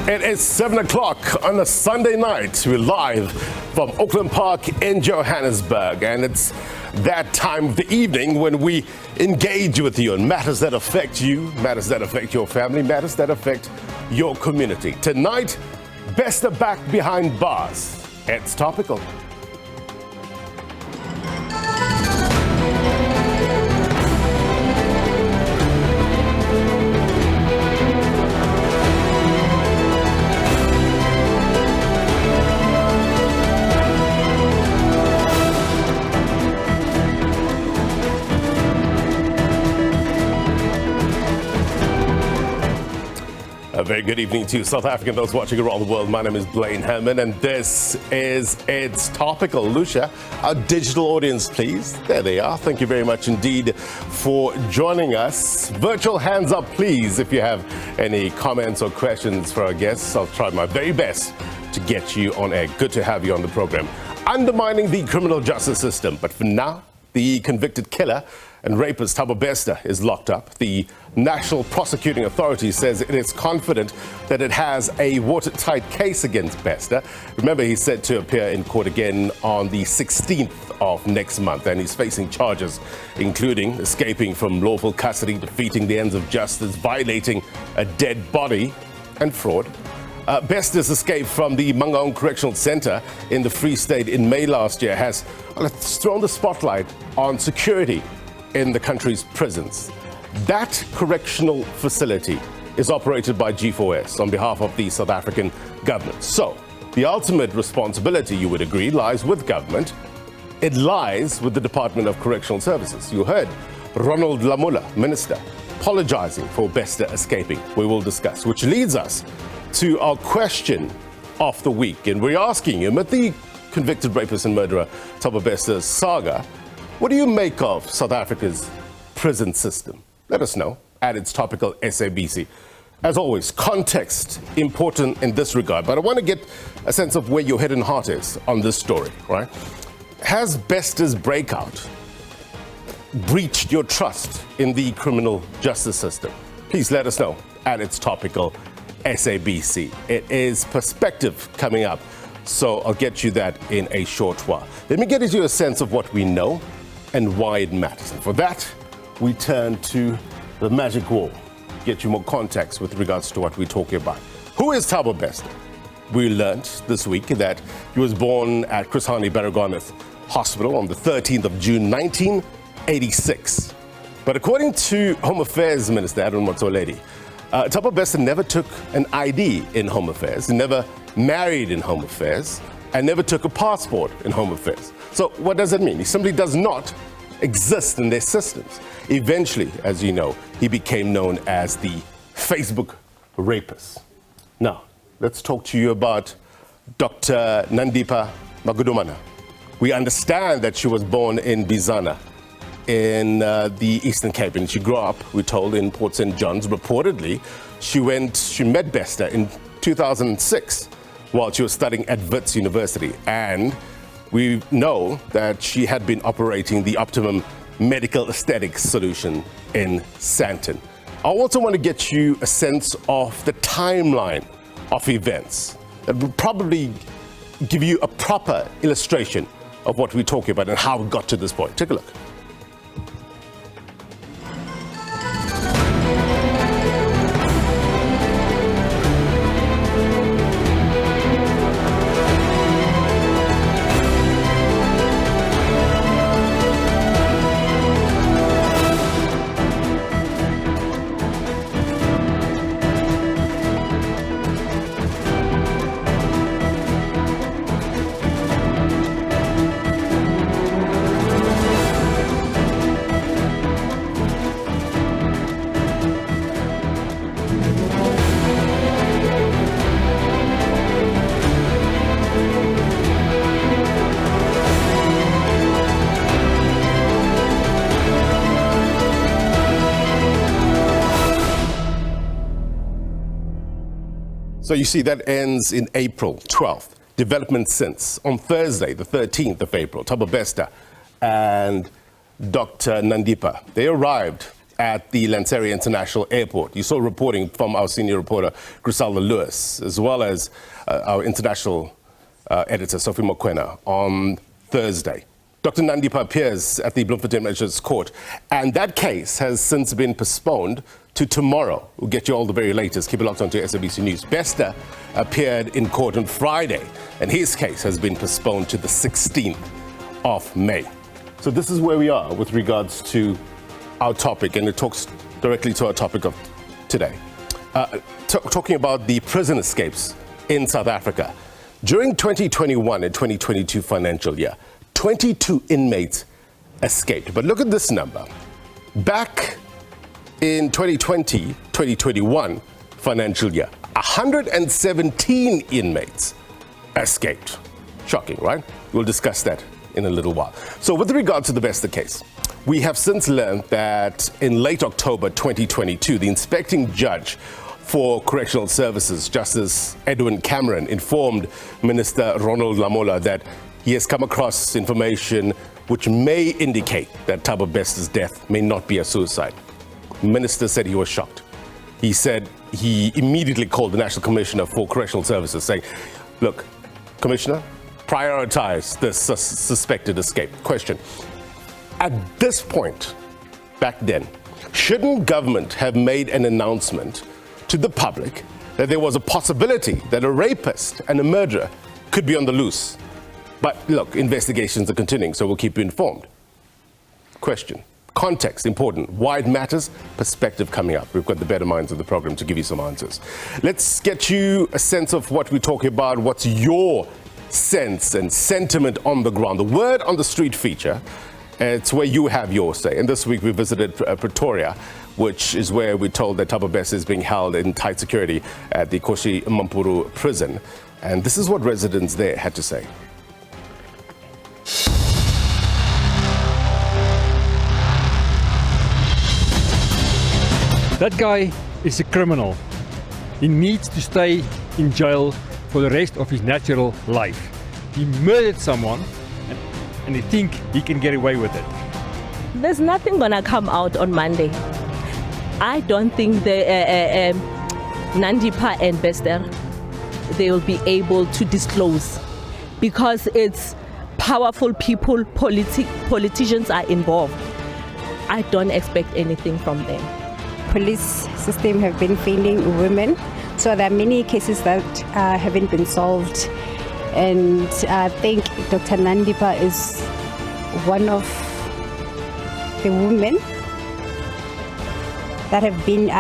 It is 7 o'clock on a Sunday night. We're live from Auckland Park in Johannesburg, and it's that time of the evening when we engage with you on matters that affect you, matters that affect your family, matters that affect your community. Tonight, Bester back behind bars. It's topical. A very good evening to South African, those watching around the world. My name is Blaine Herman, and this is It's Topical. Lucia, our digital audience, please. There they are. Thank you very much indeed for joining us. Virtual hands up, please, if you have any comments or questions for our guests. I'll try my very best to get you on air. Good to have you on the program. Undermining the criminal justice system. But for now, the convicted killer and rapist Thabo Bester is locked up. The National Prosecuting Authority says it is confident that it has a watertight case against Bester. Remember, he's set to appear in court again on the 16th of next month, and he's facing charges including escaping from lawful custody, defeating the ends of justice, violating a dead body, and fraud. Bester's escape from the Mangaung Correctional Centre in the Free State in May last year has thrown the spotlight on security in the country's prisons. That correctional facility is operated by G4S on behalf of the South African government. So the ultimate responsibility, you would agree, lies with government. It lies with the Department of Correctional Services. You heard Ronald Lamula, Minister, apologizing for Bester escaping. We will discuss, which leads us to our question of the week. And we're asking him, at the convicted rapist and murderer Thabo Bester's saga, what do you make of South Africa's prison system? Let us know at It's Topical SABC. As always, context important in this regard, but I want to get a sense of where your head and heart is on this story, right? Has Bester's breakout breached your trust in the criminal justice system? Please let us know at It's Topical SABC. It is Perspective coming up, so I'll get you that in a short while. Let me get you a sense of what we know and why it matters. And for that, we turn to the magic wall, get you more context with regards to what we're talking about. Who is Thabo Bester? We learned this week that he was born at Chris Hani Baragwanath Hospital on the 13th of June, 1986. But according to Home Affairs Minister Aaron Motsoaledi, Thabo Bester never took an ID in Home Affairs, never married in Home Affairs, and never took a passport in Home Affairs. So what does that mean? He simply does not exist in their systems. Eventually, as you know, he became known as the Facebook rapist. Now, let's talk to you about Dr Nandipha Magudumana. We understand that she was born in Bizana in the Eastern Cape, and she grew up, we're told, in Port St. John's. Reportedly, she met Bester in 2006 while she was studying at Wits University, and we know that she had been operating the Optimum Medical Aesthetics solution in Sandton. I also want to get you a sense of the timeline of events that will probably give you a proper illustration of what we're talking about and how we got to this point. Take a look. So you see, that ends in April 12th. Development since. On Thursday, the 13th of April, Thabo Bester and Dr Nandipha, they arrived at the Lanseria International Airport. You saw reporting from our senior reporter, Griselda Lewis, as well as our international editor, Sophie Mokwena, on Thursday. Dr Nandipha appears at the Bloemfontein Magistrates Court, and that case has since been postponed to tomorrow. We'll get you all the very latest. Keep it locked onto SABC News. Bester appeared in court on Friday, and his case has been postponed to the 16th of May. So this is where we are with regards to our topic, and it talks directly to our topic of today. Talking about the prison escapes in South Africa. During 2021 and 2022 financial year, 22 inmates escaped. But look at this number. Back in 2020-2021 financial year, 117 inmates escaped. Shocking, right? We'll discuss that in a little while. So with regard to the Bester case, we have since learned that in late October 2022, the inspecting judge for Correctional Services, Justice Edwin Cameron, informed Minister Ronald Lamola that he has come across information which may indicate that Thabo Bester's death may not be a suicide. The minister said he was shocked. He said he immediately called the National Commissioner for Correctional Services saying, look, Commissioner, prioritize this suspected escape. Question, at this point, back then, shouldn't government have made an announcement to the public that there was a possibility that a rapist and a murderer could be on the loose? But look, investigations are continuing, so we'll keep you informed. Question, context, important. Why it matters, perspective coming up. We've got the better minds of the program to give you some answers. Let's get you a sense of what we're talking about. What's your sense and sentiment on the ground? The word on the street feature, it's where you have your say. And this week we visited Pretoria, which is where we're told that Thabo Bester is being held in tight security at the Koshi Mampuru prison. And this is what residents there had to say. That guy is a criminal. He needs to stay in jail for the rest of his natural life. He murdered someone and he think he can get away with it. There's nothing gonna come out on Monday. I don't think the Nandipha and Bester, they will be able to disclose because it's powerful people, politicians are involved. I don't expect anything from them. Police system have been failing women, so there are many cases that haven't been solved, and I think Dr Nandipha is one of the women that have been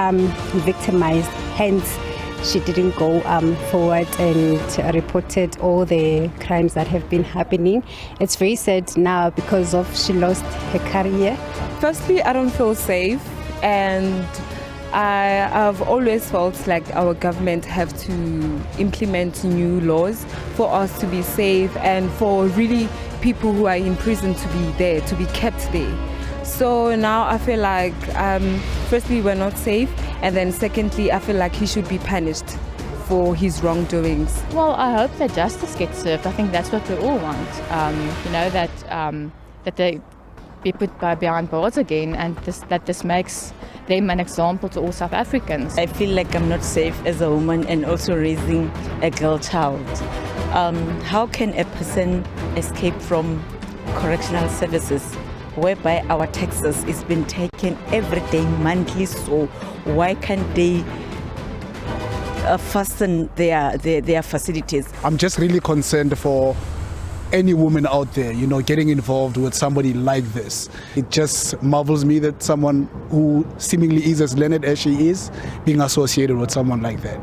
victimized, hence she didn't go forward and reported all the crimes that have been happening. It's very sad now because of she lost her career. Firstly, I don't feel safe, and I've always felt like our government have to implement new laws for us to be safe and for really people who are in prison to be there, to be kept there. So now I feel like, firstly, we're not safe, and then secondly, I feel like he should be punished for his wrongdoings. Well, I hope that justice gets served. I think that's what we all want. That they be put behind bars again, and that this makes them an example to all South Africans. I feel like I'm not safe as a woman and also raising a girl child. How can a person escape from correctional services whereby our taxes is being taken every day, monthly? So why can't they fasten their facilities? I'm just really concerned for any woman out there, getting involved with somebody like this. It just marvels me that someone who seemingly is as learned as she is, being associated with someone like that.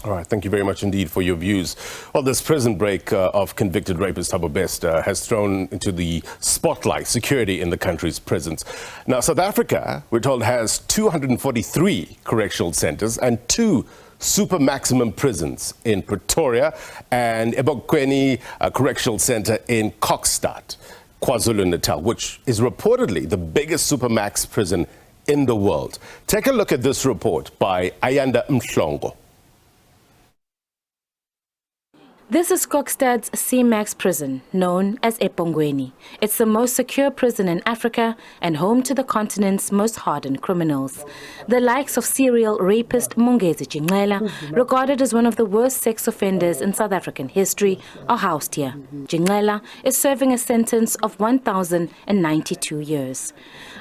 All right, thank you very much indeed for your views. Well, this prison break of convicted rapist Thabo Bester has thrown into the spotlight security in the country's prisons. Now, South Africa, we're told, has 243 correctional centres and 2 super maximum prisons in Pretoria and eBokwini Correctional Centre in Kokstad, KwaZulu-Natal, which is reportedly the biggest supermax prison in the world. Take a look at this report by Ayanda Mhlongo. This is Kokstad's C-Max prison, known as ePhongweni. It's the most secure prison in Africa and home to the continent's most hardened criminals. The likes of serial rapist Mongezi Jingela, regarded as one of the worst sex offenders in South African history, are housed here. Jingela is serving a sentence of 1,092 years.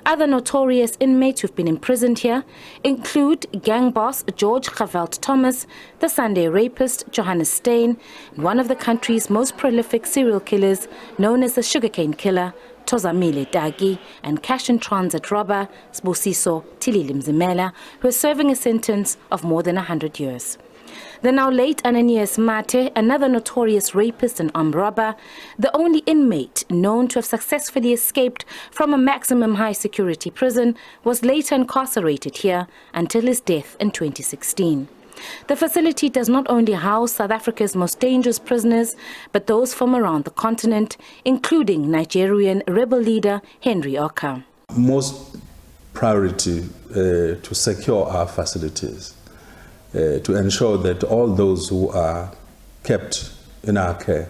Other notorious inmates who've been imprisoned here include gang boss George Gavelt Thomas, the Sunday rapist Johannes Steyn, and one of the country's most prolific serial killers known as the sugarcane killer Tozamile Dagi, and cash and transit robber Sbusiso Tilili Mzimela, who is serving a sentence of more than 100 years. The now late Ananias Mate, another notorious rapist and armed robber, the only inmate known to have successfully escaped from a maximum high security prison, was later incarcerated here until his death in 2016. The facility does not only house South Africa's most dangerous prisoners, but those from around the continent, including Nigerian rebel leader Henry Oka. Most priority to secure our facilities, to ensure that all those who are kept in our care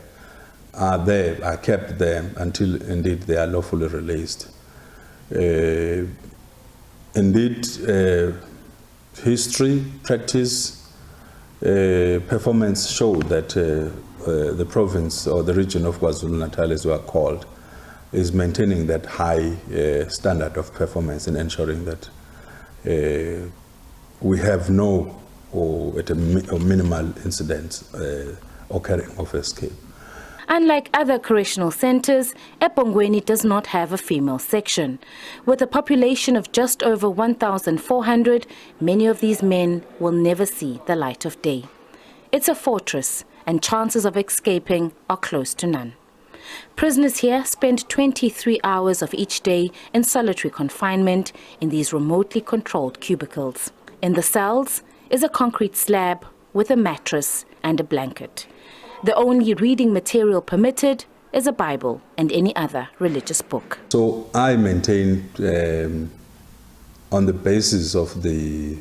are kept there until indeed they are lawfully released. Indeed, history, practice, performance show that the province or the region of KwaZulu-Natal, as we are called, is maintaining that high standard of performance in ensuring that we have no or at a minimal incidents occurring of escape. Unlike other correctional centres, ePhongweni does not have a female section. With a population of just over 1,400, many of these men will never see the light of day. It's a fortress, and chances of escaping are close to none. Prisoners here spend 23 hours of each day in solitary confinement in these remotely controlled cubicles. In the cells is a concrete slab with a mattress and a blanket. The only reading material permitted is a Bible and any other religious book. So I maintain, on the basis of the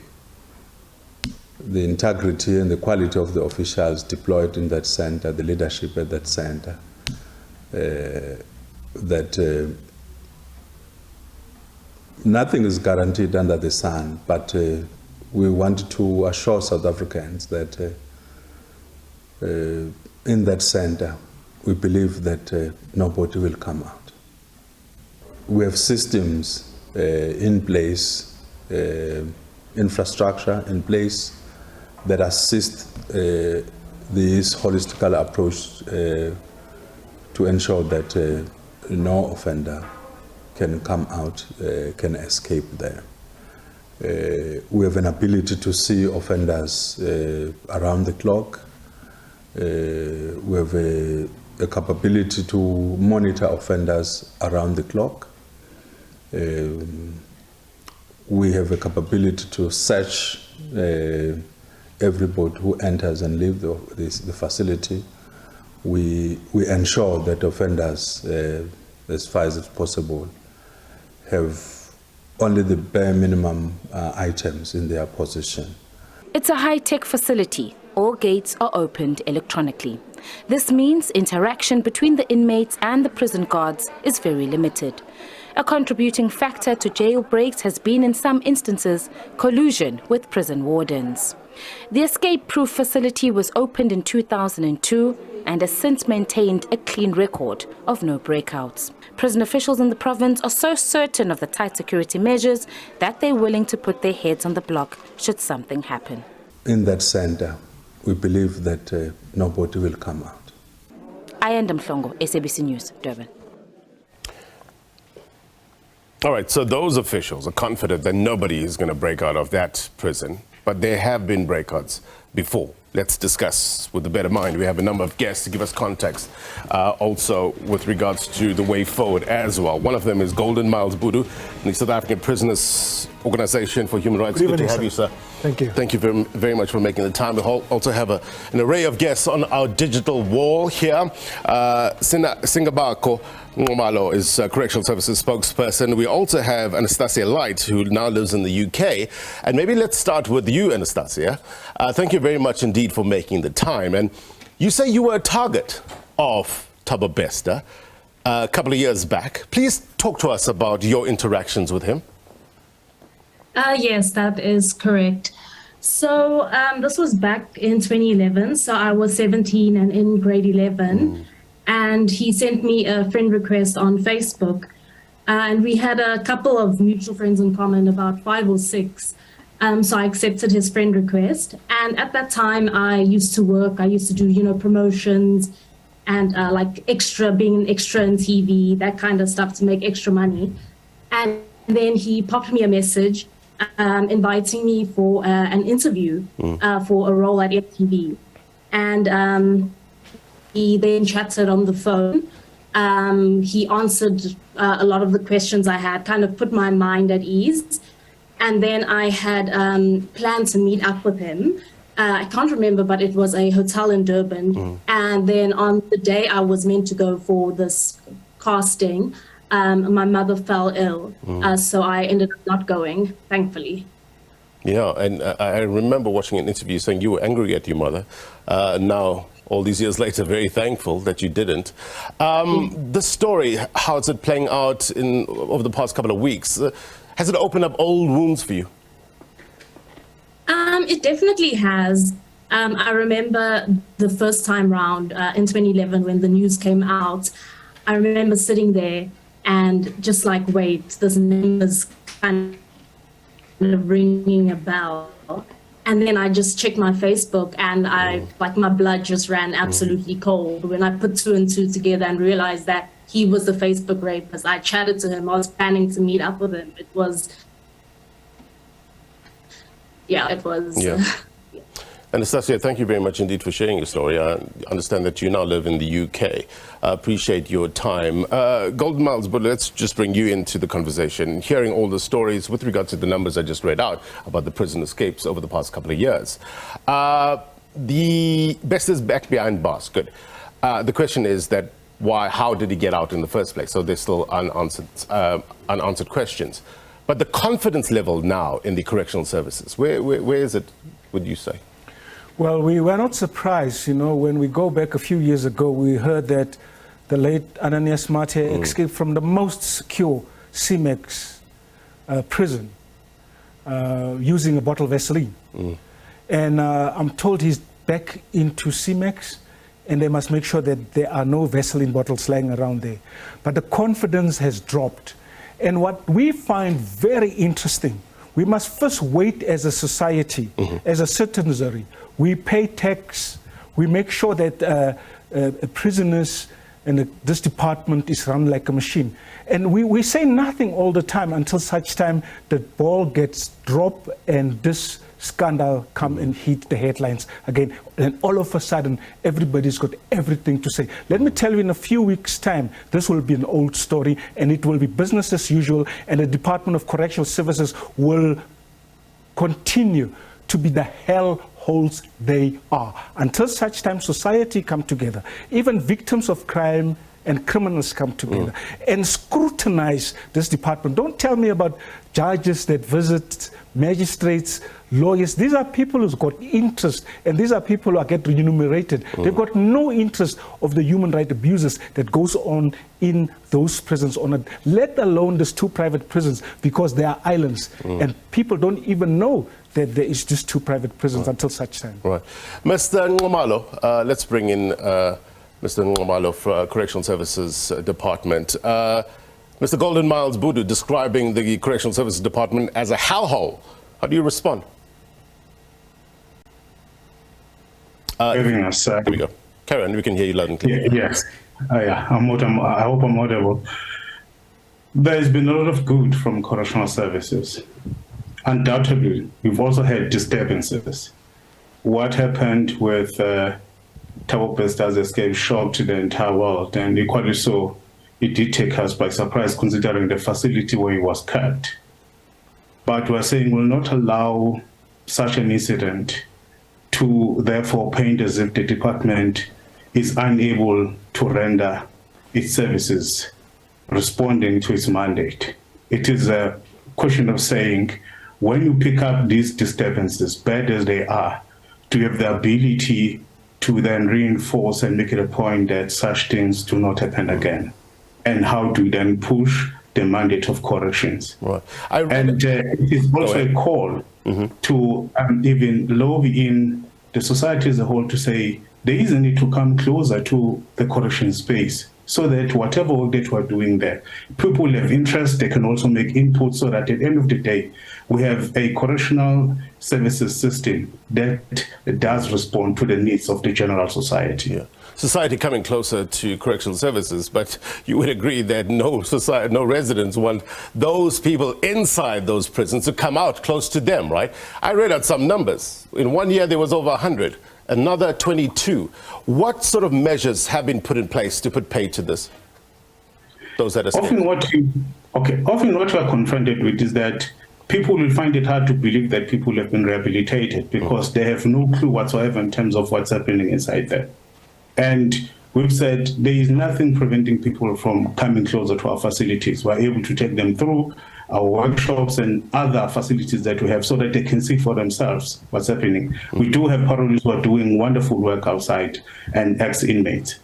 integrity and the quality of the officials deployed in that center, the leadership at that center, that nothing is guaranteed under the sun, but we want to assure South Africans that in that center, we believe that nobody will come out. We have systems in place, infrastructure in place that assist this holistical approach to ensure that no offender can come out, can escape there. We have an ability to see offenders around the clock. We have a capability to monitor offenders around the clock. We have a capability to search everybody who enters and leaves the facility. We ensure that offenders, as far as it's possible, have only the bare minimum items in their possession. It's a high-tech facility. All gates are opened electronically. This means interaction between the inmates and the prison guards is very limited. A contributing factor to jailbreaks has been, in some instances, collusion with prison wardens. The escape-proof facility was opened in 2002 and has since maintained a clean record of no breakouts. Prison officials in the province are so certain of the tight security measures that they're willing to put their heads on the block should something happen. In that center, we believe that nobody will come out. Ayanda Mhlongo, SABC News, Durban. All right, so those officials are confident that nobody is going to break out of that prison, but there have been breakouts before. Let's discuss with a better mind. We have a number of guests to give us context, also with regards to the way forward as well. One of them is Golden Miles Budu, the South African Prisoners Organization for Human Rights. Good to have you, sir. Thank you. Thank you very much for making the time. We also have an array of guests on our digital wall here. Singabako Ngomalo is Correctional Services spokesperson. We also have Anastasia Light, who now lives in the UK. And maybe let's start with you, Anastasia. Thank you very much indeed for making the time. And You say you were a target of Thabo Bester a couple of years back. Please talk to us about your interactions with him. Yes, that is correct. So this was back in 2011. So I was 17 and in grade 11. And he sent me a friend request on Facebook. And we had a couple of mutual friends in common, about 5 or 6. So I accepted his friend request. And at that time, I used to work. I used to do, promotions and like being an extra in TV, that kind of stuff to make extra money. And then he popped me a message inviting me for an interview for a role at MTV. And he then chatted on the phone. He answered a lot of the questions I had, kind of put my mind at ease. And then I had planned to meet up with him. I can't remember, but it was a hotel in Durban. And then on the day I was meant to go for this casting, my mother fell ill. So I ended up not going, thankfully. Yeah, and I remember watching an interview saying you were angry at your mother. Now, all these years later, very thankful that you didn't. The story, how is it playing out over the past couple of weeks? Has it opened up old wounds for you? It definitely has. I remember the first time round in 2011 when the news came out. I remember sitting there and just like, wait, this name is kind of ringing a bell. And then I just checked my Facebook and my blood just ran absolutely cold when I put 2 and 2 together and realized that he was the Facebook rapist. I chatted to him. I was planning to meet up with him. It was. Anastasia, thank you very much indeed for sharing your story. I understand that you now live in the UK. I appreciate your time. Golden Miles, but let's just bring you into the conversation. Hearing all the stories with regard to the numbers I just read out about the prison escapes over the past couple of years. The Bester's back behind bars. Good. The question is that how did he get out in the first place? So there's still unanswered questions. But the confidence level now in the correctional services, where is it, would you say? Well, we were not surprised, when we go back a few years ago, we heard that the late Ananias Mate escaped from the most secure CMEX prison using a bottle of Vaseline. And I'm told he's back into CMEX, and they must make sure that there are no Vaseline bottles lying around there. But the confidence has dropped. And what we find very interesting, we must first wait as a society, as a citizenry. We pay tax, we make sure that prisoners and this department is run like a machine. And we say nothing all the time until such time the ball gets dropped and this scandal come and hit the headlines again. And all of a sudden, everybody's got everything to say. Let me tell you, in a few weeks' time, this will be an old story and it will be business as usual, and the Department of Correctional Services will continue to be the hellholes they are. Until such time society come together, even victims of crime and criminals come together and scrutinize this department. Don't tell me about judges that visit, magistrates, lawyers. These are people who've got interest, and these are people who get remunerated. They've got no interest of the human rights abuses that goes on in those prisons, let alone these 2 private prisons, because they are islands, and people don't even know that there is just 2 private prisons until such time. Right. Mr. Nxumalo, let's bring in Mr. Nxumalo for Correctional Services Department. Mr. Golden Miles Budu describing the Correctional Services Department as a hellhole. How do you respond? Here we go. Carry on, we can hear you loud and clear. Yes. I hope I'm audible. There has been a lot of good from correctional services. Undoubtedly, we've also had disturbances. What happened with Thabo Bester's escape shocked the entire world, and equally so, it did take us by surprise considering the facility where he was kept. But we're saying we'll not allow such an incident to therefore paint as if the department is unable to render its services responding to its mandate. It is a question of saying, when you pick up these disturbances, bad as they are, to have the ability to then reinforce and make it a point that such things do not happen again? And how do we then push the mandate of corrections? Right. And it is also a call to even lobby in the society as a whole to say there is a need to come closer to the correction space, so that whatever work that we're doing there, people have interest, they can also make input, so that at the end of the day, we have a correctional services system that does respond to the needs of the general society. Yeah. Society coming closer to correctional services, but you would agree that no society, no residents want those people inside those prisons to come out close to them, right? I read out some numbers. In 1 year, there was over 100. Another 22. What sort of measures have been put in place to put paid to this? Those that are often what you are confronted with is that people will find it hard to believe that people have been rehabilitated because they have no clue whatsoever in terms of what's happening inside there. And we've said there is nothing preventing people from coming closer to our facilities. We're able to take them through our workshops and other facilities that we have so that they can see for themselves what's happening. We do have parolees who are doing wonderful work outside and ex-inmates.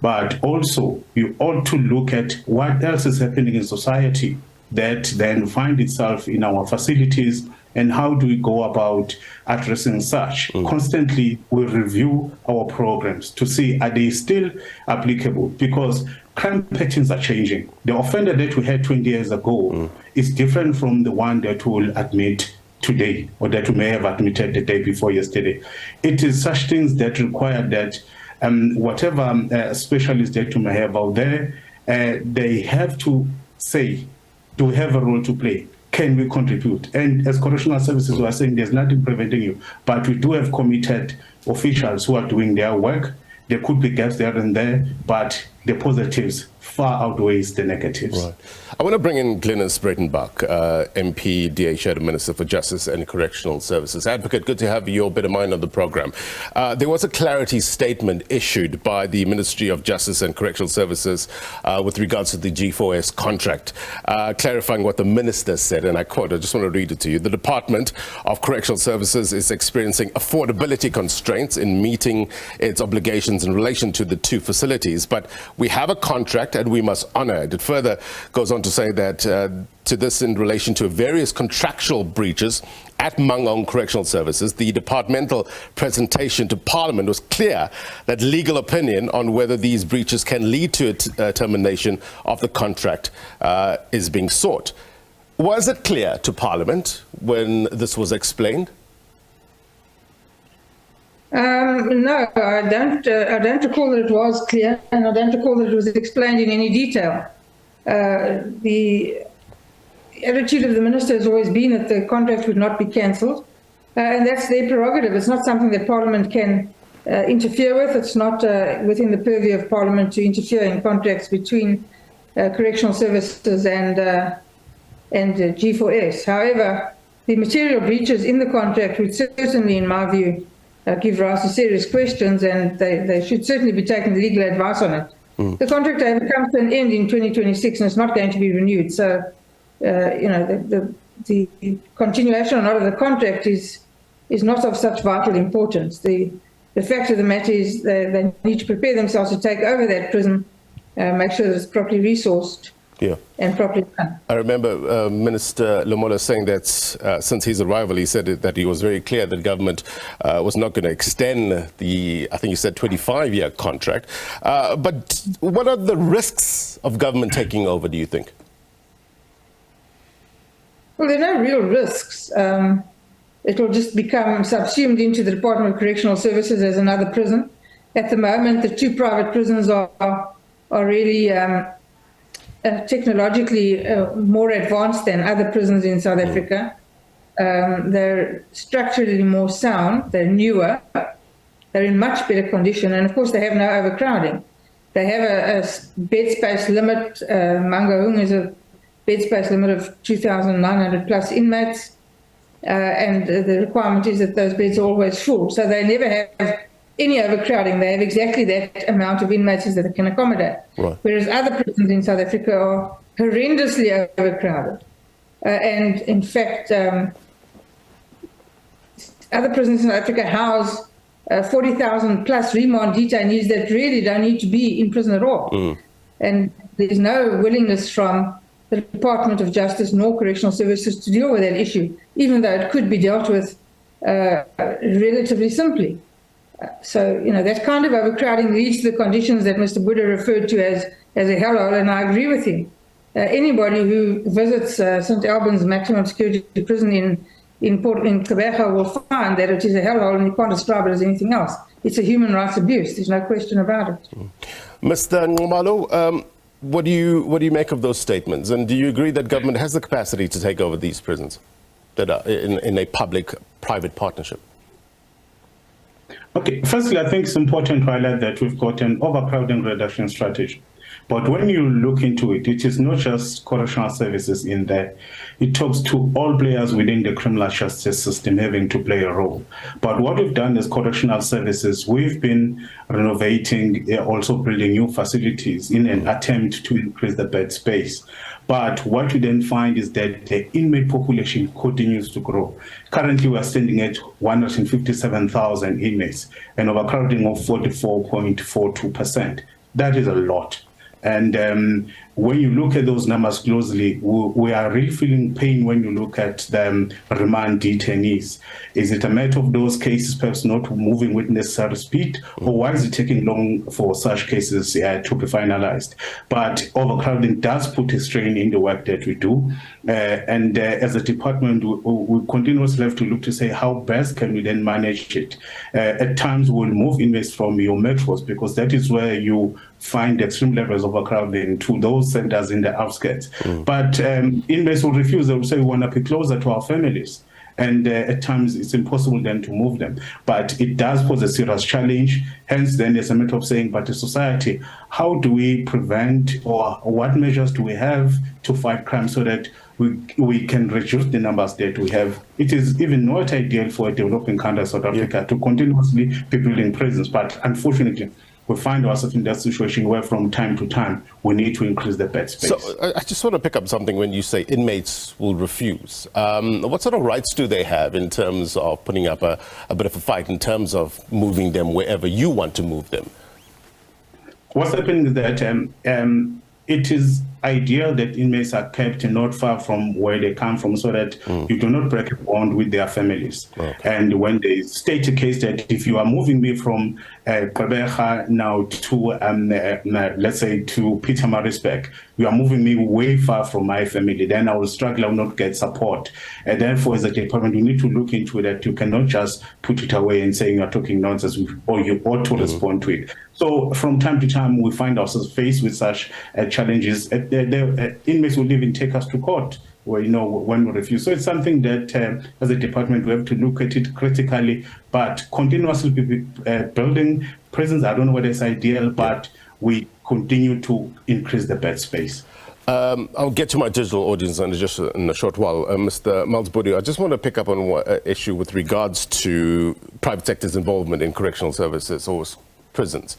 But also, you ought to look at what else is happening in society that then find itself in our facilities, and how do we go about addressing such? Constantly, we review our programs to see, are they still applicable? Because crime patterns are changing. The offender that we had 20 years ago is different from the one that will admit today, or that we may have admitted the day before yesterday. It is such things that require that whatever specialists that you may have out there, they have to say, do we have a role to play? Can we contribute? And as correctional services, we are saying there's nothing preventing you, but we do have committed officials who are doing their work. There could be gaps there and there, but the positives far outweighs the negatives. Right. I want to bring in Glynis Breitenbach, MP, DA Shadow Minister for Justice and Correctional Services. Advocate, good to have your bit of mind on the program. There was a clarity statement issued by the Ministry of Justice and Correctional Services with regards to the G4S contract, clarifying what the minister said, and I quote, I just want to read it to you. The Department of Correctional Services is experiencing affordability constraints in meeting its obligations in relation to the two facilities, but we have a contract and we must honor it. It further goes on to say that to this in relation to various contractual breaches at Mangaung Correctional Services, the departmental presentation to Parliament was clear that legal opinion on whether these breaches can lead to a termination of the contract is being sought. Was it clear to Parliament when this was explained? No, I don't recall that it was clear, and I don't recall that it was explained in any detail. The attitude of the minister has always been that the contract would not be cancelled, and that's their prerogative. It's not something that Parliament can interfere with. It's not within the purview of Parliament to interfere in contracts between correctional services and G4S. However, the material breaches in the contract would certainly, in my view, give rise to serious questions, and they should certainly be taking legal advice on it. The contract comes to an end in 2026 and it's not going to be renewed. So, the continuation or not of the contract is not of such vital importance. The fact of the matter is they need to prepare themselves to take over that prison, make sure that it's properly resourced. Yeah. And properly done. I remember Minister Lomola saying that since his arrival, he said that he was very clear that government was not going to extend the, I think you said 25-year contract. But what are the risks of government taking over, do you think? Well, there are no real risks. It will just become subsumed into the Department of Correctional Services as another prison. At the moment, the two private prisons are really technologically more advanced than other prisons in South Africa. They're structurally more sound, they're newer, they're in much better condition, and of course they have no overcrowding. They have a bed space limit. Mangaung is a bed space limit of 2,900 plus inmates, and the requirement is that those beds are always full, so they never have any overcrowding. They have exactly that amount of inmates that they can accommodate. Right. Whereas other prisons in South Africa are horrendously overcrowded. And in fact, other prisons in South Africa house 40,000 plus remand detainees that really don't need to be in prison at all. And there's no willingness from the Department of Justice nor Correctional Services to deal with that issue, even though it could be dealt with relatively simply. So, that kind of overcrowding leads to the conditions that Mr. Buddha referred to as a hellhole, and I agree with him. Anybody who visits St. Albans maximum security prison in Quebec will find that it is a hellhole, and you can't describe it as anything else. It's a human rights abuse. There's no question about it. Mr. Nxumalo, what do you make of those statements? And do you agree that government has the capacity to take over these prisons that are in a public-private partnership? Okay, firstly, I think it's important to highlight that we've got an overcrowding reduction strategy. But when you look into it, it is not just correctional services in there. It talks to all players within the criminal justice system having to play a role. But what we've done as correctional services, we've been renovating, also building new facilities in an attempt to increase the bed space. But what we then find is that the inmate population continues to grow. Currently, we're standing at 157,000 inmates, an overcrowding of 44.42%. That is a lot. And when you look at those numbers closely, we are really feeling pain when you look at the remand detainees. Is it a matter of those cases perhaps not moving with necessary speed, or why is it taking long for such cases to be finalized? But overcrowding does put a strain in the work that we do. And as a department, we continuously have to look to say how best can we then manage it. At times, we'll move inmates from your metros, because that is where you find extreme levels of overcrowding, to those centers in the outskirts. But inmates will refuse. They will say, we want to be closer to our families. And at times, it's impossible then to move them. But it does pose a serious challenge. Hence, then there's a matter of saying, but as society, how do we prevent, or what measures do we have to fight crime so that we can reduce the numbers that we have? It is even not ideal for a developing country, South Africa, to continuously be building prisons. But unfortunately, we find ourselves in that situation where from time to time we need to increase the bed space. So I just want to pick up something when you say inmates will refuse. What sort of rights do they have in terms of putting up a bit of a fight in terms of moving them wherever you want to move them? What's happening is that it is ideal that inmates are kept not far from where they come from, so that you do not break a bond with their families. And when they state a case that if you are moving me from Quebec now to, let's say, to Pietermaritzburg, you are moving me way far from my family, then I will struggle, I will not get support. And therefore, as a department, you need to look into that. You cannot just put it away and saying you're talking nonsense, or you ought to respond to it. So from time to time, we find ourselves faced with such challenges. The inmates will even take us to court, where, when we refuse. So it's something that, as a department, we have to look at it critically, but continuously building prisons. I don't know whether it's ideal, but we continue to increase the bed space. I'll get to my digital audience in just in a short while. Mr. Malzbudi, I just want to pick up on one issue with regards to private sector's involvement in correctional services or prisons.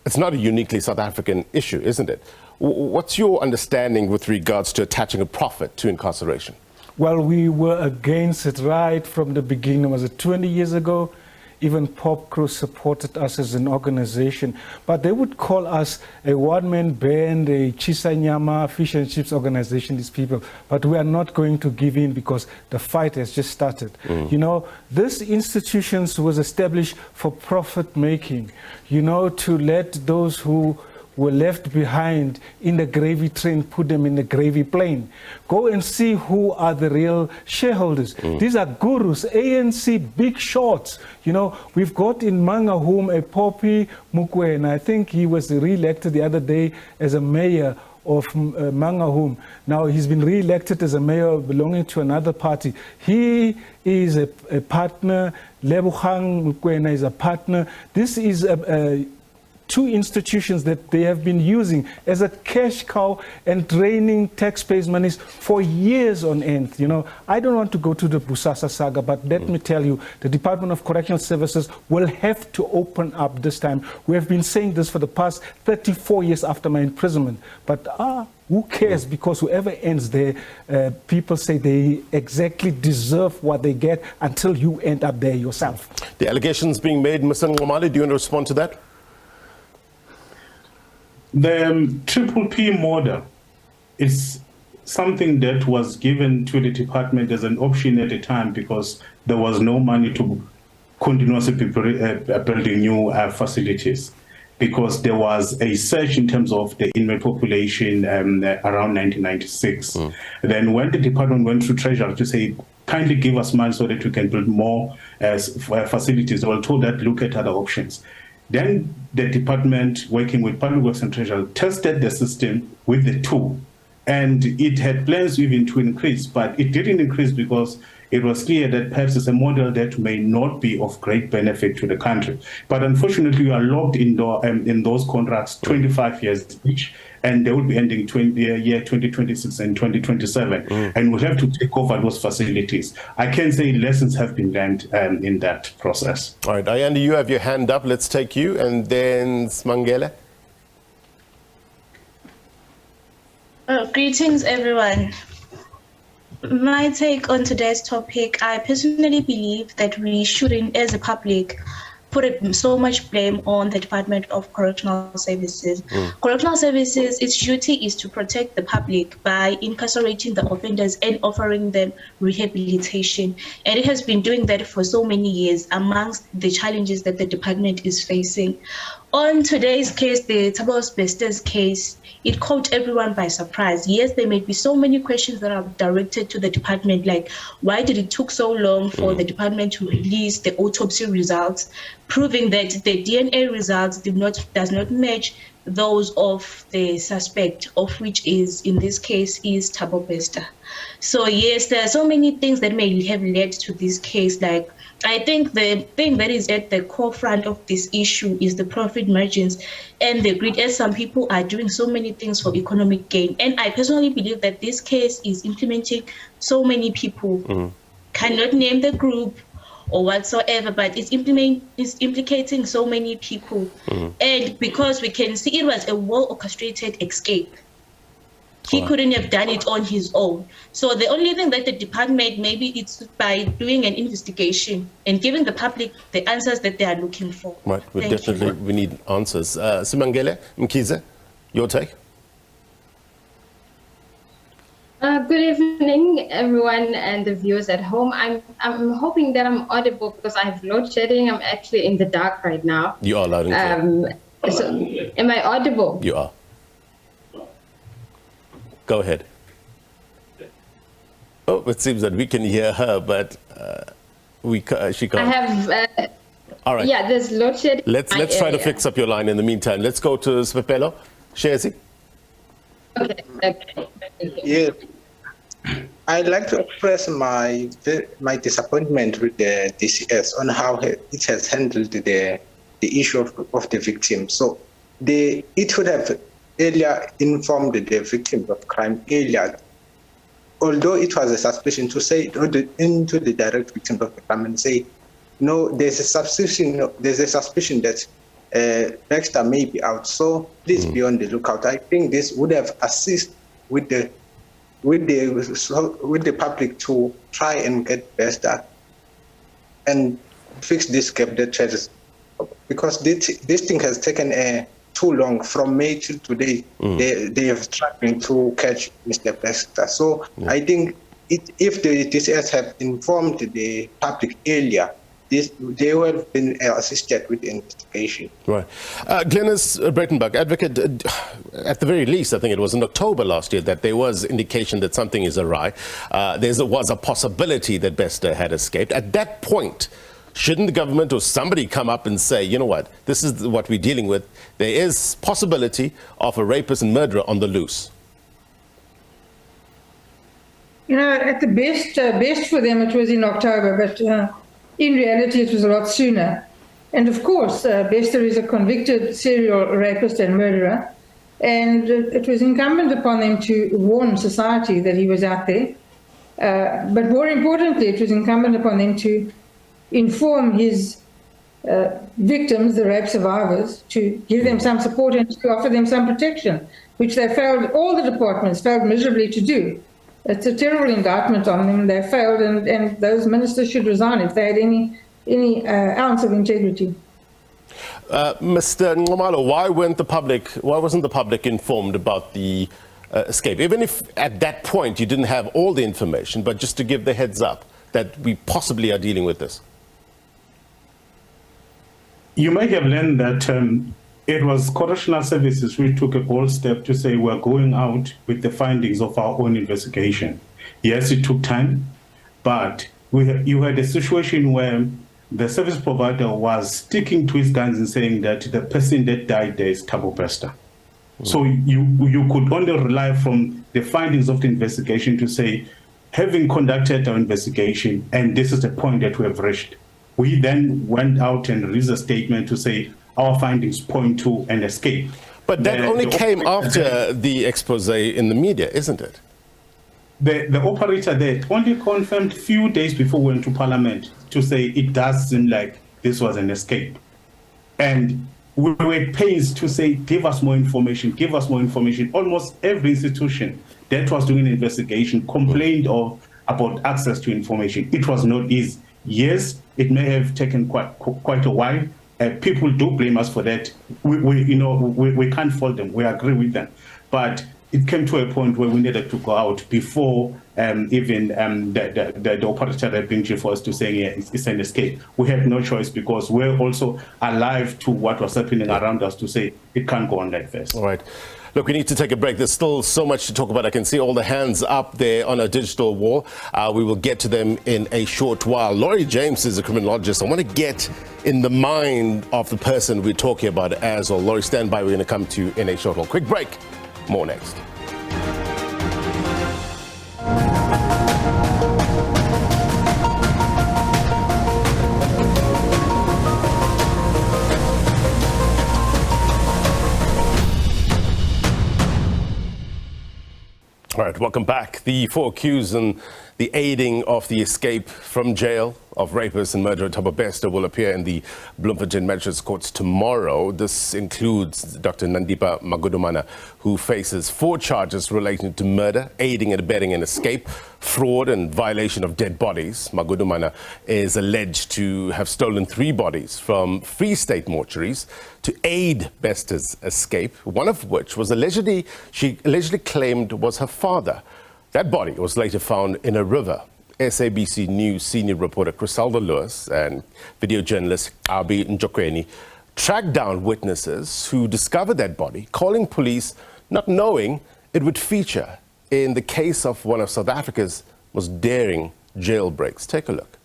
It's not a uniquely South African issue, isn't it? What's your understanding with regards to attaching a profit to incarceration? Well, we were against it right from the beginning. Was it 20 years ago? Even PopCrew supported us as an organization, but they would call us a one-man band, a Chisanyama fish and chips organization, these people. But we are not going to give in, because the fight has just started. This institutions was established for profit making, to let those who were left behind in the gravy train, put them in the gravy plane. Go and see who are the real shareholders. These are gurus, ANC big shots. We've got in Mangaung a Poppy Mukwena. I think he was re-elected the other day as a mayor of Mangaung. Now he's been re-elected as a mayor belonging to another party. He is a partner. Lebogang Mukwena is a partner. This is two institutions that they have been using as a cash cow and draining taxpayers' monies for years on end. I don't want to go to the Busasa saga, but let me tell you, the Department of Correctional Services will have to open up this time. We have been saying this for the past 34 years after my imprisonment, but who cares? Because whoever ends there, people say they exactly deserve what they get until you end up there yourself. The allegations being made, Mr. Ngomali, do you want to respond to that? The triple P model is something that was given to the department as an option at the time because there was no money to continuously be building new facilities, because there was a surge in terms of the inmate population around 1996. Then when the department went to Treasury to say, kindly give us money so that we can build more facilities, they were told that look at other options. Then the department, working with Public Works and Treasury, tested the system with the tool. And it had plans even to increase, but it didn't increase because it was clear that perhaps it's a model that may not be of great benefit to the country. But unfortunately, we are locked in those contracts 25 years each, and they will be ending year 2026 and 2027, and we'll have to take over those facilities. I can say lessons have been learned in that process. All right, Ayanda, you have your hand up. Let's take you, and then Smangele. Greetings, everyone. My take on today's topic, I personally believe that we shouldn't, as a public, put so much blame on the Department of Correctional Services. Correctional Services, its duty is to protect the public by incarcerating the offenders and offering them rehabilitation. And it has been doing that for so many years amongst the challenges that the department is facing. On today's case, the Thabo Bester's case, it caught everyone by surprise. Yes, there may be so many questions that are directed to the department, like why did it took so long for the department to release the autopsy results, proving that the DNA results does not match those of the suspect, of which is, in this case, is Thabo Bester. So yes, there are so many things that may have led to this case. Like, I think the thing that is at the core front of this issue is the profit margins and the greed, as some people are doing so many things for economic gain. And I personally believe that this case is implementing so many people, cannot name the group or whatsoever, but it's implicating so many people. And because we can see it was a well-orchestrated escape. He couldn't have done it on his own. So the only thing that the department, maybe it's by doing an investigation and giving the public the answers that they are looking for. Right, we need answers. Simangele Mkhize, your take? Good evening, everyone, and the viewers at home. I'm hoping that I'm audible because I have load shedding. I'm actually in the dark right now. You are loud and clear. So, am I audible? You are. Go ahead. Oh, it seems that we can hear her, but she can't. I have. All right. Yeah, there's load shedding. Let's try to fix up your line in the meantime. Let's go to Svepelo. Shezi. Okay. Yes. I'd like to express my disappointment with the DCS on how it has handled the issue of the victim. So it would have earlier informed the victims of crime earlier, although it was a suspicion, to say into the direct victims of the crime and say, no, there's a suspicion that Bester may be out, so please be on the lookout. I think this would have assisted with the public to try and get Bester and fix this gap that charges, because this thing has taken too long. From May till today, they have struggling to catch Mr. Bester. So I think if the DCS have informed the public earlier, they would have been assisted with the investigation. Right. Glenys Breitenbach, advocate, at the very least, I think it was in October last year that there was indication that something is awry. There was a possibility that Bester had escaped. At that point, shouldn't the government or somebody come up and say, you know what, this is what we're dealing with. There is possibility of a rapist and murderer on the loose. You know, at the best for them, it was in October, but in reality, it was a lot sooner. And of course, Bester is a convicted serial rapist and murderer. And it was incumbent upon them to warn society that he was out there. But more importantly, it was incumbent upon them to inform his victims, the rape survivors, to give them some support and to offer them some protection, which they failed, all the departments failed miserably to do. It's a terrible indictment on them. They failed, and those ministers should resign if they had any any ounce of integrity. Mr. Nxumalo, why wasn't the public informed about the escape? Even if at that point you didn't have all the information, but just to give the heads up that we possibly are dealing with this. You may have learned that it was correctional services who took a bold step to say we're going out with the findings of our own investigation. Yes, it took time, but you had a situation where the service provider was sticking to his guns and saying that the person that died there is Thabo Bester. So you could only rely from the findings of the investigation to say, having conducted our investigation, and this is the point that we have reached. We then went out and released a statement to say our findings point to an escape. But that only came after the expose in the media, isn't it? The operator there only confirmed a few days before we went to Parliament to say it does seem like this was an escape. And we were pains to say, give us more information, give us more information. Almost every institution that was doing an investigation complained about access to information. It was not easy. Yes, it may have taken quite a while. People do blame us for that. We can't fault them. We agree with them. But it came to a point where we needed to go out before even the operator had been for us to say, yeah, it's an escape. We had no choice because we're also alive to what was happening around us to say it can't go on like this. All right. Look, we need to take a break. There's still so much to talk about. I can see all the hands up there on a digital wall. We will get to them in a short while. Laurie James is a criminologist. I want to get in the mind of the person we're talking about as well. Laurie, stand by. We're going to come to you in a short while. Quick break. More next. All right, welcome back. The 4 accused in the aiding of the escape from jail of rapist and murderer Thabo Bester will appear in the Bloemfontein Magistrates Courts tomorrow. This includes Dr Nandipha Magudumana, who faces 4 charges relating to murder, aiding and abetting an escape, fraud and violation of dead bodies. Magudumana is alleged to have stolen 3 bodies from Free State mortuaries to aid Bester's escape, one of which was she allegedly claimed was her father. That body was later found in a river. SABC News senior reporter Criselda Lewis and video journalist Abi Njokweni tracked down witnesses who discovered that body, calling police, not knowing it would feature in the case of one of South Africa's most daring jailbreaks. Take a look.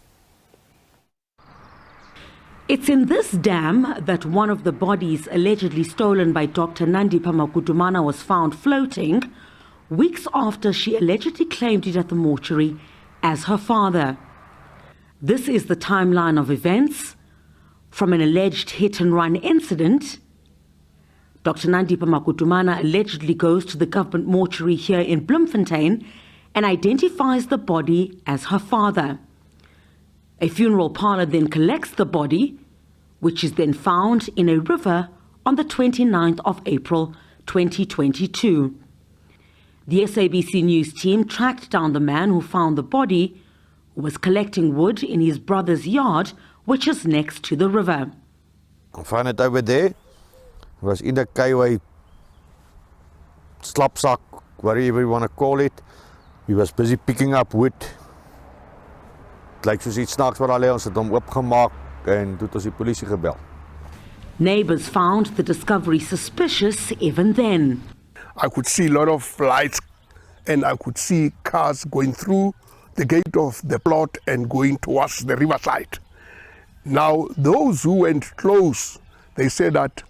It's in this dam that one of the bodies allegedly stolen by Dr Nandipha Magudumana was found floating, weeks after she allegedly claimed it at the mortuary as her father. This is the timeline of events from an alleged hit-and-run incident. Dr Nandipha Magudumana allegedly goes to the government mortuary here in Bloemfontein and identifies the body as her father. A funeral parlour then collects the body, which is then found in a river on the 29th of April 2022. The SABC News team tracked down the man who found the body, who was collecting wood in his brother's yard, which is next to the river. I found it over there. It was in a KY slapsack, whatever you want to call it. He was busy picking up wood. Het lijkt soos iets snaaks wat hulle ons het hom oopgemaak en toe het ons die polisie gebel. Neighbors found the discovery suspicious even then. I could see a lot of lights and I could see cars going through the gate of the plot and going towards the riverside. Now, those who went close, they said that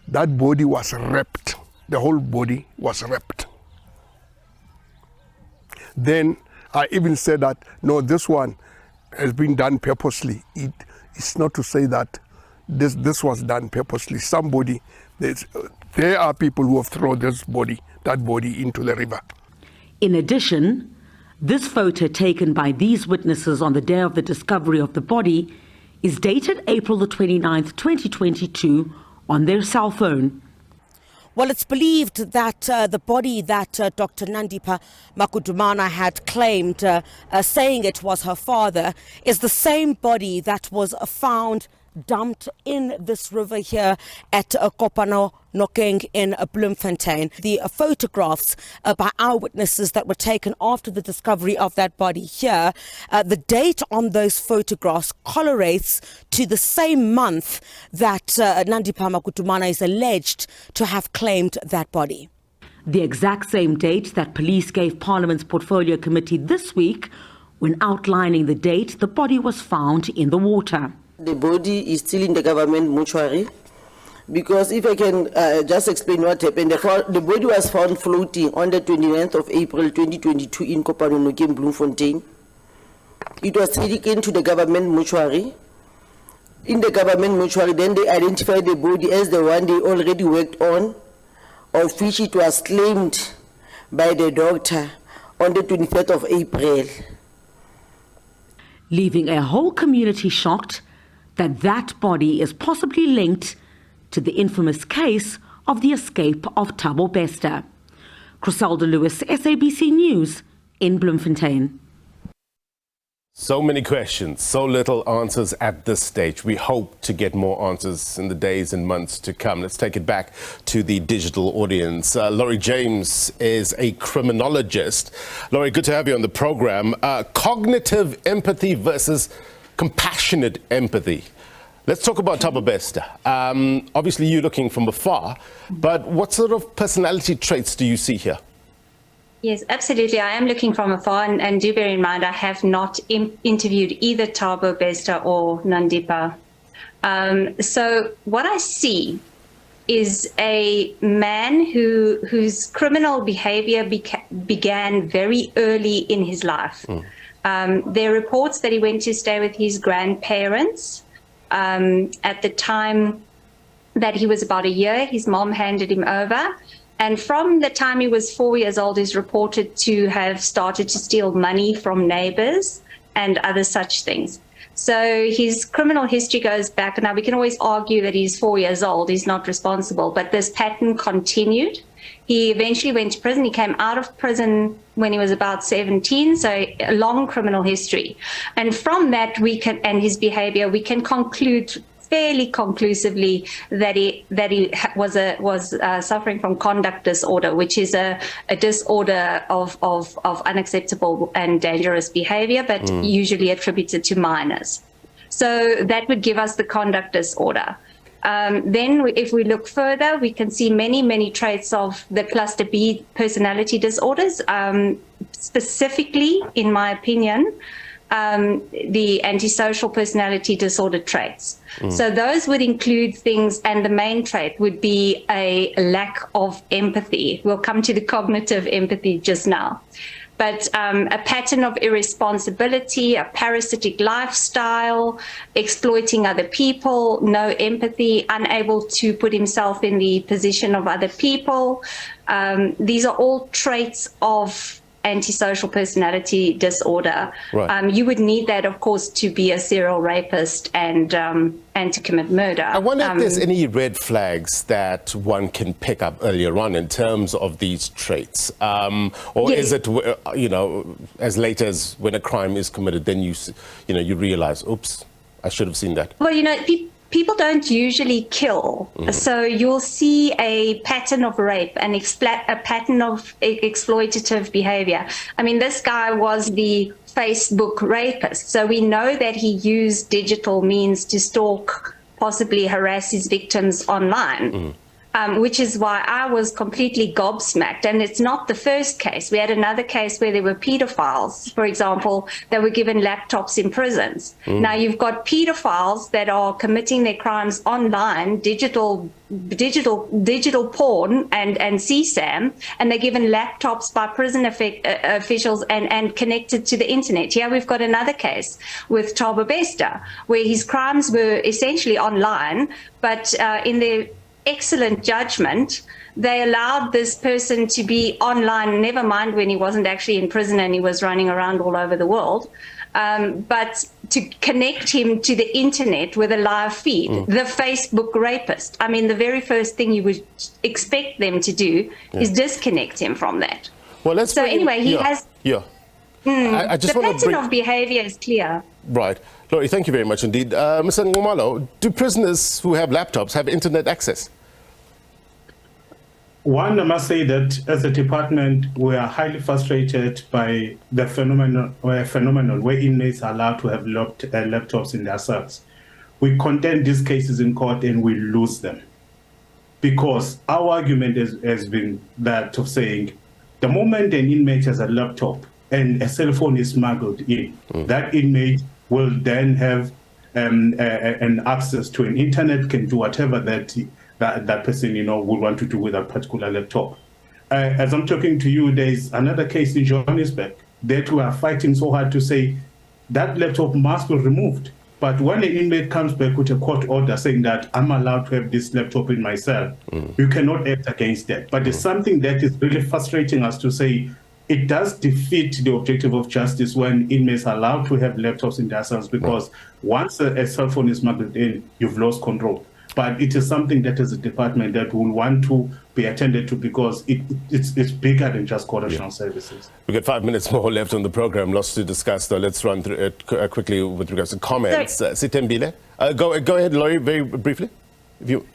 that body was wrapped. The whole body was wrapped. Then I even said that, no, this one has been done purposely. It's not to say that this was done purposely. Somebody, there are people who have thrown that body into the river. In addition, this photo taken by these witnesses on the day of the discovery of the body is dated April the 29th, 2022 on their cell phone. Well, it's believed that the body that Dr. Nandipha Magudumana had claimed, saying it was her father, is the same body that was found dumped in this river here at Kopano Nokeng in Bloemfontein. The photographs by eyewitnesses that were taken after the discovery of that body here, the date on those photographs correlates to the same month that Nandipha Magudumana is alleged to have claimed that body. The exact same date that police gave Parliament's Portfolio Committee this week when outlining the date the body was found in the water. The body is still in the government mortuary, because if I can just explain what happened, the body was found floating on the 29th of April 2022 in Kopano-Nokeng, Bloemfontein. It was taken to the government mortuary. In the government mortuary, then they identified the body as the one they already worked on, of which it was claimed by the doctor on the 23rd of April. Leaving a whole community shocked that that body is possibly linked to the infamous case of the escape of Thabo Bester. Criselda Lewis, SABC News in Bloemfontein. So many questions, so little answers at this stage. We hope to get more answers in the days and months to come. Let's take it back to the digital audience. Laurie James is a criminologist. Laurie, good to have you on the program. Cognitive empathy versus compassionate empathy. Let's talk about Thabo Bester. Obviously, you're looking from afar, but what sort of personality traits do you see here? Yes, absolutely. I am looking from afar, and do bear in mind I have not interviewed either Thabo Bester or Nandipha. So what I see is a man whose criminal behavior began very early in his life. There are reports that he went to stay with his grandparents. At the time that he was about a year, his mom handed him over. And from the time he was 4 years old, he's reported to have started to steal money from neighbors and other such things. So his criminal history goes back. Now, we can always argue that he's 4 years old, he's not responsible, but this pattern continued. He eventually went to prison. He came out of prison when he was about 17, so a long criminal history. And from that, and his behavior, we can conclude fairly conclusively that he was suffering from conduct disorder, which is a disorder of unacceptable and dangerous behavior, but usually attributed to minors. So that would give us the conduct disorder. Then if we look further, we can see many traits of the cluster B personality disorders, specifically, in my opinion, the antisocial personality disorder traits. So those would include things, and the main trait would be a lack of empathy. We'll come to the cognitive empathy just now. But a pattern of irresponsibility, a parasitic lifestyle, exploiting other people, no empathy, unable to put himself in the position of other people. These are all traits of antisocial personality disorder. Right. You would need that, of course, to be a serial rapist and to commit murder. I wonder if there's any red flags that one can pick up earlier on in terms of these traits, or yes. Is it, as late as when a crime is committed, then you realize, oops, I should have seen that. Well, people don't usually kill. So you'll see a pattern of rape and a pattern of exploitative behavior. I mean, this guy was the Facebook rapist. So we know that he used digital means to stalk, possibly harass his victims online. Which is why I was completely gobsmacked. And it's not the first case. We had another case where there were pedophiles, for example, that were given laptops in prisons. Now you've got pedophiles that are committing their crimes online, digital porn and CSAM, and they're given laptops by prison officials and connected to the internet. Here we've got another case with Thabo Bester, where his crimes were essentially online, but in their excellent judgment, they allowed this person to be online, never mind when he wasn't actually in prison and he was running around all over the world. But to connect him to the internet with a live feed, the Facebook rapist. I mean, the very first thing you would expect them to do is disconnect him from that. Well, let's so anyway, he has... Yeah. I just the pattern of behavior is clear. Right. Laurie, thank you very much indeed. Mr. Ngumalo, do prisoners who have laptops have internet access? One, I must say that as a department, we are highly frustrated by the phenomenon where inmates are allowed to have laptops in their cells. We contend these cases in court and we lose them. Because our argument has been that of saying, the moment an inmate has a laptop and a cell phone is smuggled in, that inmate will then have an access to an internet, can do whatever that person, would want to do with a particular laptop. As I'm talking to you, there's another case in Johannesburg that we are fighting so hard to say that laptop must be removed. But when an inmate comes back with a court order saying that I'm allowed to have this laptop in my cell, you cannot act against that. But it's something that is really frustrating us to say it does defeat the objective of justice when inmates are allowed to have laptops in their cells, because once a cell phone is smuggled in, you've lost control. But it is something that as a department that will want to be attended to, because it's bigger than just correctional services. We've got 5 minutes more left on the program, lots to discuss, though. Let's run through it quickly with regards to comments. Sitembile, go ahead, Laurie, very briefly. If you...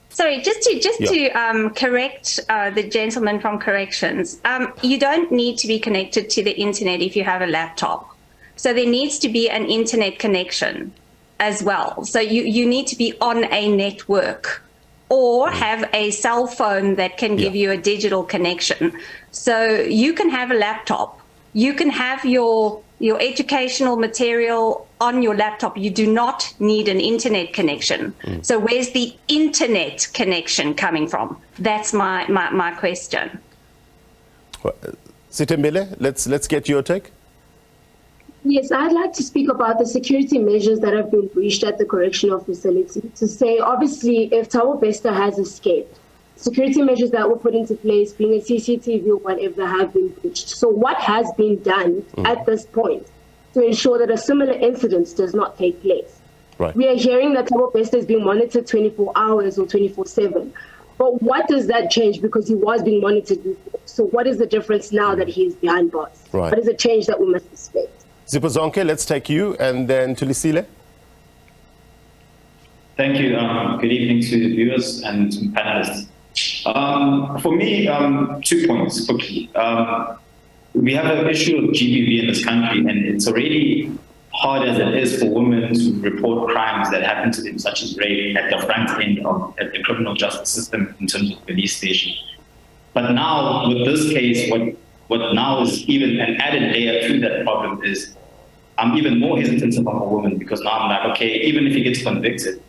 Sorry, just to correct the gentleman from corrections, you don't need to be connected to the internet if you have a laptop. So there needs to be an internet connection as well. So you need to be on a network or have a cell phone that can give you a digital connection. So you can have a laptop, you can have your educational material on your laptop. You do not need an internet connection. So where's the internet connection coming from? That's my question. Sitembile, let's get your take. Yes, I'd like to speak about the security measures that have been breached at the correctional facility. To say, obviously, if Thabo Bester has escaped, security measures that were put into place, being a CCTV or whatever, have been breached. So what has been done at this point to ensure that a similar incident does not take place? Right. We are hearing that Thabo Bester is being monitored 24 hours or 24/7. But what does that change? Because he was being monitored before. So what is the difference now that he is behind bars? Right. What is the change that we must expect? Zipozonke, let's take you, and then Tulisile. Thank you. Good evening to the viewers and to panelists. For me, 2 points quickly. We have an issue of GBV in this country, and it's already hard as it is for women to report crimes that happen to them, such as rape, at the front end of the criminal justice system in terms of police station. But now, with this case, what now is even an added layer to that problem is I'm even more hesitant about a woman, because now I'm like, okay, even if he gets convicted,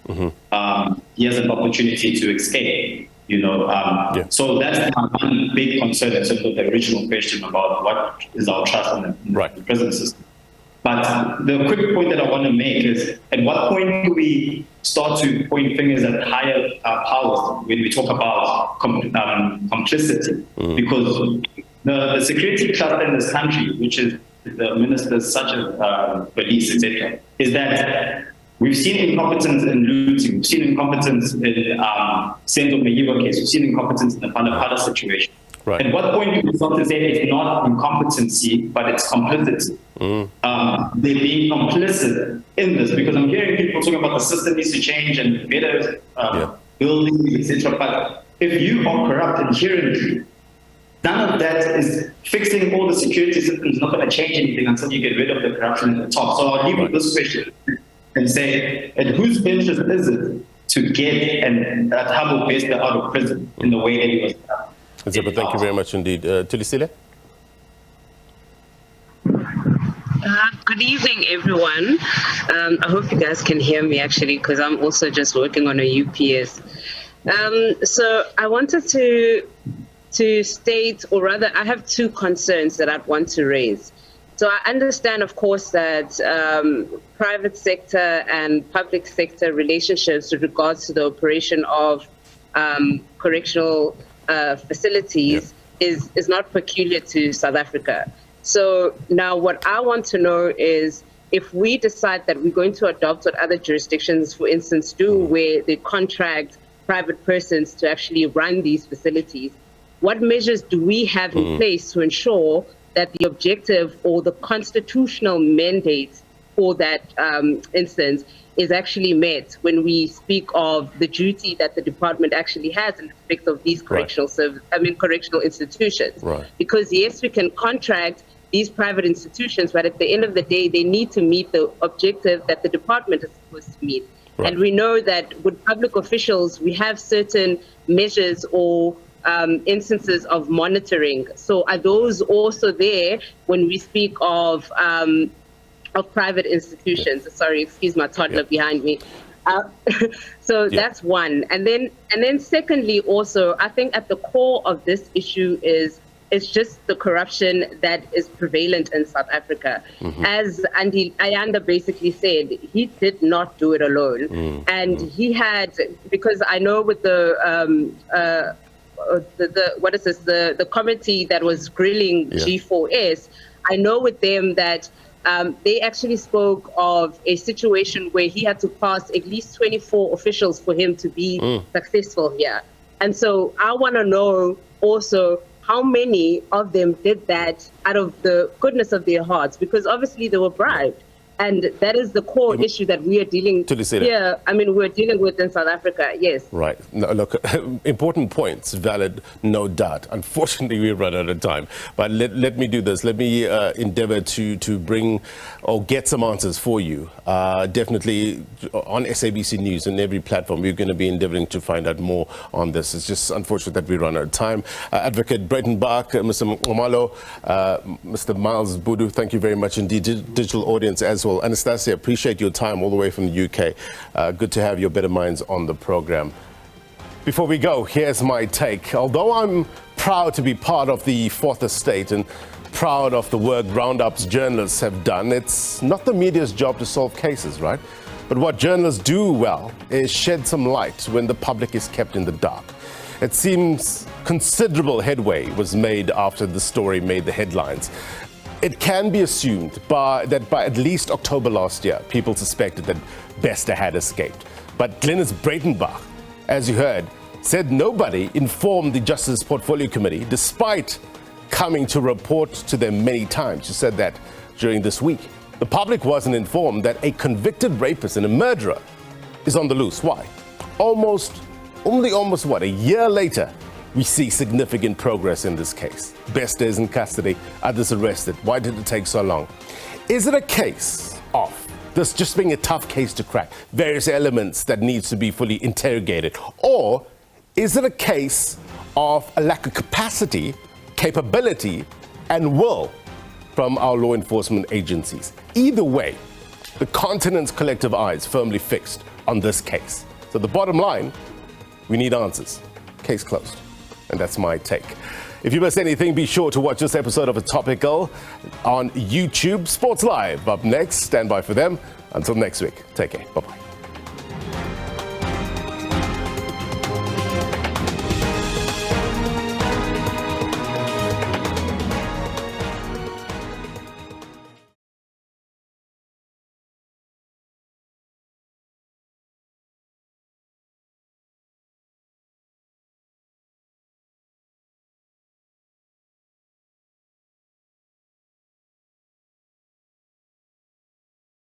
he has an opportunity to escape, So that's one big concern in terms of the original question about what is our trust in the prison system. But the quick point that I want to make is, at what point do we start to point fingers at higher powers when we talk about complicity? Because the security cluster in this country, which is the ministers such as police, etc., is that we've seen incompetence in looting, we've seen incompetence in Senzo Meyiwa case, we've seen incompetence in the Pala situation. Right. At what point do we start to say it's not incompetency, but it's complicity? They're being complicit in this, because I'm hearing people talking about the system needs to change and better buildings, etc. But if you are corrupt inherently, none of that is fixing all the security systems, not going to change anything until you get rid of the corruption at the top. So I'll leave with this question and say, at whose interest is it to get Thabo Bester out of prison in the way that he was done? Thank you very much indeed. Tulisile? Good evening, everyone. I hope you guys can hear me, actually, because I'm also just working on a UPS. So I wanted to state, or rather, I have two concerns that I'd want to raise. So I understand, of course, that private sector and public sector relationships with regards to the operation of correctional facilities is not peculiar to South Africa. So now what I want to know is, if we decide that we're going to adopt what other jurisdictions, for instance, do, where they contract private persons to actually run these facilities, what measures do we have in place to ensure that the objective or the constitutional mandate for that instance is actually met when we speak of the duty that the department actually has in respect of these correctional correctional institutions? Because yes, we can contract these private institutions, but at the end of the day, they need to meet the objective that the department is supposed to meet. And we know that with public officials, we have certain measures or instances of monitoring. So are those also there when we speak of private institutions? Sorry, excuse my toddler behind me. So that's one. And then secondly, also, I think at the core of this issue is it's just the corruption that is prevalent in South Africa. As Ayanda basically said, he did not do it alone. And he had, because I know with the committee that was grilling G4S, I know with them that they actually spoke of a situation where he had to pass at least 24 officials for him to be successful here. And so I want to know also how many of them did that out of the goodness of their hearts, because obviously they were bribed. And that is the core issue that we are dealing here. I mean, we're dealing with in South Africa, yes. Right. No, look, important points, valid, no doubt. Unfortunately, we run out of time. But let me do this. Let me endeavor to bring or get some answers for you. Definitely on SABC News and every platform, we're going to be endeavoring to find out more on this. It's just unfortunate that we run out of time. Advocate Brayton Bach, Mr. Omalo, Mr. Miles Budu, thank you very much indeed. Digital audience as well. Anastasia, appreciate your time all the way from the UK. Good to have your better minds on the program. Before we go, here's my take. Although I'm proud to be part of the Fourth Estate and proud of the work roundups journalists have done, it's not the media's job to solve cases, right? But what journalists do well is shed some light when the public is kept in the dark. It seems considerable headway was made after the story made the headlines. It can be assumed that by at least October last year, people suspected that Bester had escaped. But Glenys Breitenbach, as you heard, said nobody informed the Justice Portfolio Committee, despite coming to report to them many times. She said that during this week. The public wasn't informed that a convicted rapist and a murderer is on the loose. Why? Only almost a year later, we see significant progress in this case. Bester is in custody, others arrested. Why did it take so long? Is it a case of this just being a tough case to crack, various elements that needs to be fully interrogated? Or is it a case of a lack of capacity, capability, and will from our law enforcement agencies? Either way, the continent's collective eyes firmly fixed on this case. So the bottom line, we need answers. Case closed. And that's my take. If you missed anything, be sure to watch this episode of A Topical on YouTube. Sports Live up next. Stand by for them. Until next week, take care. Bye-bye.